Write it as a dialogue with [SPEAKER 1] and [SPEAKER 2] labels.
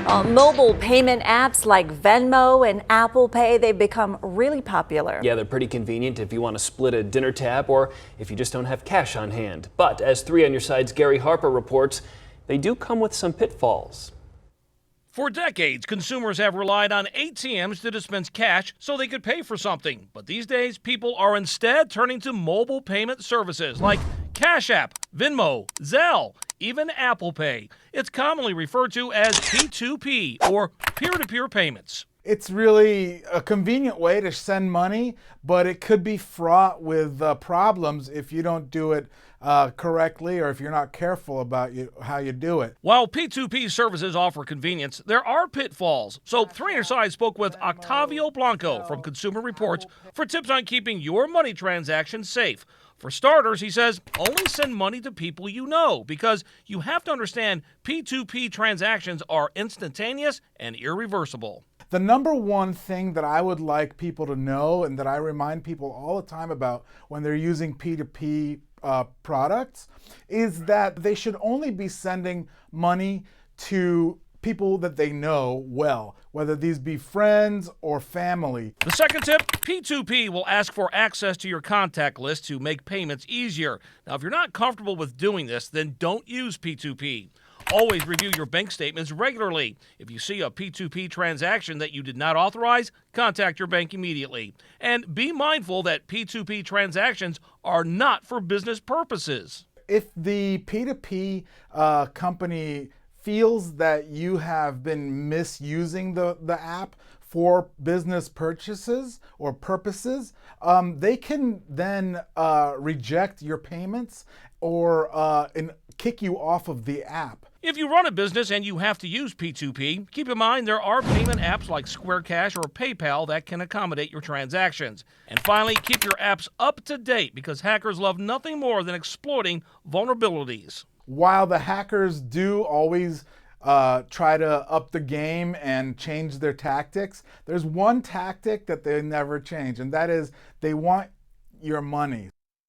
[SPEAKER 1] Mobile payment apps like Venmo and Apple Pay, they've become really popular.
[SPEAKER 2] Yeah, they're pretty convenient if you want to split a dinner tab or if you just don't have cash on hand. But as 3 on Your Side's Gary Harper reports, they do come with some pitfalls.
[SPEAKER 3] For decades, consumers have relied on ATMs to dispense cash so they could pay for something. But these days, people are instead turning to mobile payment services like Cash App, Venmo, Zelle, even Apple Pay. It's commonly referred to as P2P, or peer-to-peer payments.
[SPEAKER 4] It's really a convenient way to send money, but it could be fraught with problems if you don't do it correctly or if you're not careful about how you do it.
[SPEAKER 3] While P2P services offer convenience, there are pitfalls. So 3 on Your Side spoke with Octavio Blanco from Consumer Reports for tips on keeping your money transactions safe. For starters, he says, only send money to people you know, because you have to understand P2P transactions are instantaneous and irreversible.
[SPEAKER 4] The number one thing that I would like people to know, and that I remind people all the time about when they're using P2P products, is that they should only be sending money to people that they know well, whether these be friends or family.
[SPEAKER 3] The second tip, P2P will ask for access to your contact list to make payments easier. Now, if you're not comfortable with doing this, then don't use P2P. Always review your bank statements regularly. If you see a P2P transaction that you did not authorize, contact your bank immediately. And be mindful that P2P transactions are not for business purposes.
[SPEAKER 4] If the P2P company feels that you have been misusing the app for business purchases or purposes, they can then reject your payments or kick you off of the app.
[SPEAKER 3] If you run a business and you have to use P2P, keep in mind there are payment apps like Square Cash or PayPal that can accommodate your transactions. And finally, keep your apps up to date, because hackers love nothing more than exploiting vulnerabilities.
[SPEAKER 4] While the hackers do always try to up the game and change their tactics, there's one tactic that they never change, and that is they want your money.